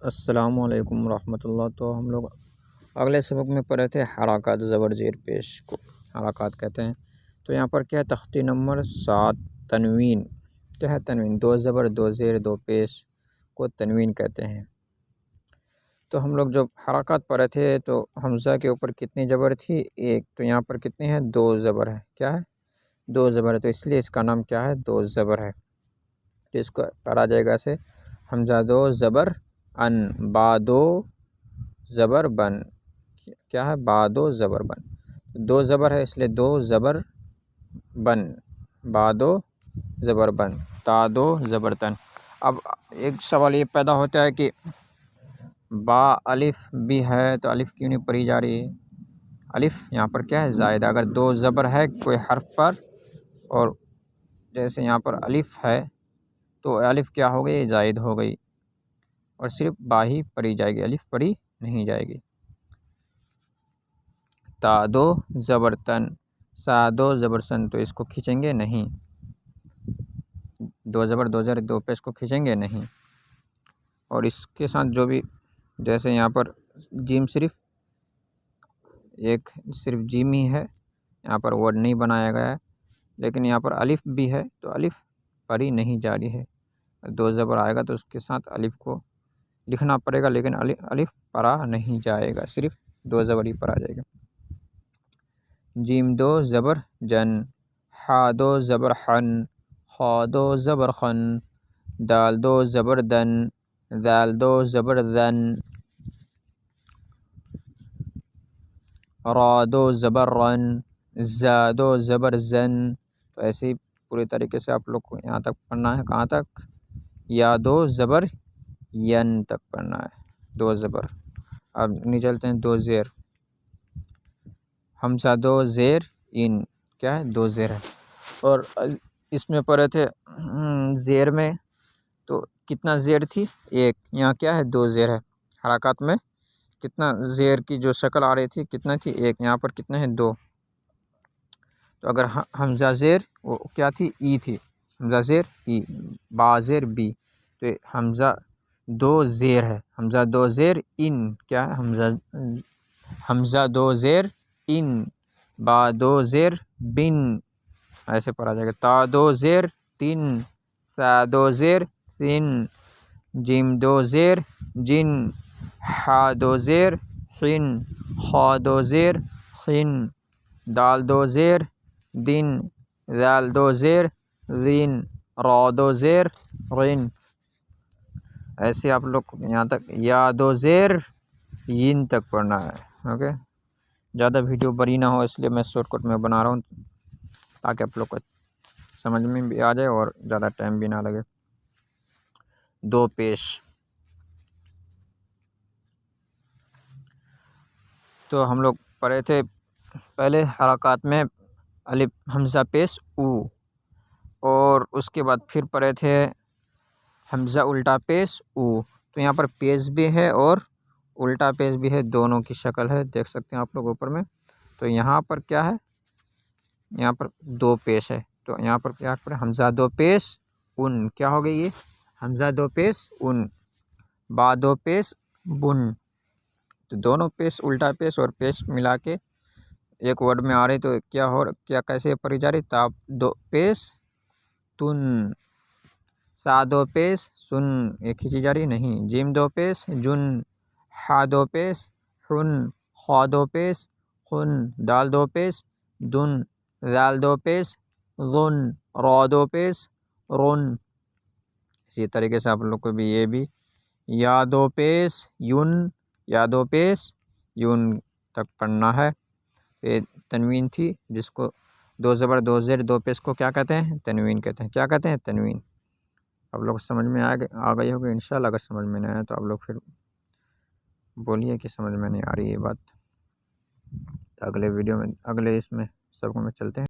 अस्सलामुअलैकुम रहमतुल्लाह। तो हम लोग अगले सबक में पढ़े थे हरकत ज़बर ज़ेर पेश को हरकत कहते हैं। तो यहाँ पर क्या है, तख्ती नंबर 7 तनवीन क्या है, तनवीन दो ज़बर दो ज़ेर दो पेश को तनवीन कहते हैं। तो हम लोग जब हरकत पढ़े थे तो हमज़ा के ऊपर कितनी ज़बर थी, एक। तो यहाँ पर कितनी है, दो ज़बर है। क्या है, दो ज़बर है, तो इसलिए इसका नाम क्या है, दो ज़बर है। तो इसको पढ़ा जाएगा ऐसे, हमज़ा दो ज़बर अन, बादो ज़बर बन। क्या है, बादो ज़बर बन, दो ज़बर है इसलिए दो ज़बर बन, बादो ज़बर बन, तादो ज़बर तन। अब एक सवाल ये पैदा होता है कि बा अलिफ भी है तो अलिफ क्यों नहीं पढ़ी जा रही है। अलिफ यहाँ पर क्या है, ज़ायदा। अगर दो ज़बर है कोई हर्फ पर और जैसे यहाँ पर अलिफ है तो अलिफ क्या हो गई, ज़ायद हो गई और सिर्फ बा ही पढ़ी जाएगी, अलिफ पढ़ी नहीं जाएगी। तादो ज़बरतन, सादो ज़बरसन, तो इसको खींचेंगे नहीं, दो ज़बर दो ज़र दो पे इसको खींचेंगे नहीं। और इसके साथ जो भी, जैसे यहाँ पर जीम सिर्फ एक सिर्फ जीम ही है, यहाँ पर वर्ड नहीं बनाया गया है, लेकिन यहाँ पर अलिफ भी है तो अलिफ पढ़ी नहीं जा रही है। दो ज़बर आएगा तो उसके साथ अलिफ को लिखना पड़ेगा, लेकिन अलिफ पढ़ा नहीं जाएगा, सिर्फ दो ज़बर ही पढ़ा जाएगा। जीम दो ज़बर जन, हा दो ज़बर हन, खा दो ज़बर खन, दाल दो ज़बर दन, दाल दो ज़बर दन, रा दो ज़बर रन, जा दो ज़बर जन। तो ऐसे ही पूरी तरीके से आप लोग को यहाँ तक पढ़ना है। कहाँ तक, या दो ज़बर यन तक पढ़ना है, दो ज़बर। अब निचलते हैं दो ज़ेर, हमज़ा दो ज़ेर इन, क्या है, दो ज़ेर है। और इसमें पढ़े थे ज़ेर में तो कितना ज़ेर थी, एक। यहाँ क्या है, दो ज़ेर है। हरकत में कितना ज़ेर की जो शक्ल आ रही थी, कितना थी, एक। यहाँ पर कितने हैं, दो। तो अगर हमज़ा ज़ेर वो क्या थी, ई थी, हमज़ा ज़ेर ई, बा ज़ेर बी, तो हमज़ा दो ज़ेर है, हमज़ा दो ज़ेर इन, क्या है, हमज़ा दो ज़ेर इन, बा दो ज़ेर बिन, ऐसे पढ़ा जाएगा। ता दो ज़ेर तीन, सा दो ज़ेर सिन, जिम दो ज़ेर जिन, हा दो ज़ेर हिन, खा दो ज़ेर खिन, दाल दो ज़ेर दिन, दाल दो ज़ेर रिन, रा दो ज़ेर रिन। ऐसे आप लोग यहाँ तक या दो ज़ेर यिन तक पढ़ना है। ओके, ज़्यादा वीडियो बड़ी ना हो इसलिए मैं शॉर्टकट में बना रहा हूँ, ताकि आप लोग को समझ में भी आ जाए और ज़्यादा टाइम भी ना लगे। दो पेश, तो हम लोग पढ़े थे पहले हरकत में अलिफ हमज़ा पेश ऊ, और उसके बाद फिर पढ़े थे हमज़ा उल्टा पेश ऊ। तो यहाँ पर पेश भी है और उल्टा पेश भी है, दोनों की शक्ल है, देख सकते हैं आप लोग ऊपर में। तो यहाँ पर क्या है, यहाँ पर दो पेश है, तो यहाँ पर क्या करें, हमज़ा दो पेश उन, क्या हो गई ये, हमज़ा दो पेश उन, बा दो पेश बुन। तो दोनों पेश, उल्टा पेश और पेश मिला के एक वर्ड में आ रहे, तो क्या कैसे पढ़ी जा रही, ताप दो पेश तुन, सा दो पेश सुन, ये खींची जा रही नहीं, जिम दो पेश जुन, हा दो पेश हुन, खा दो पेश खुन, दाल दो पेश दुन, दाल दो पेश गुन, रा दो पेश रुन। इसी तरीके से आप लोग को भी ये भी या दो पेश यून, या दो पेश यून तक पढ़ना है। ये तनवीन थी, जिसको दो ज़बर दो ज़ेर दो पेश को क्या कहते हैं, तनवीन कहते हैं। क्या कहते हैं, तनवीन। आप लोग समझ में आ गई होगी इंशाल्लाह। अगर समझ में नहीं आया तो आप लोग फिर बोलिए कि समझ में नहीं आ रही ये बात। तो अगले वीडियो में, अगले इसमें सबको में चलते हैं।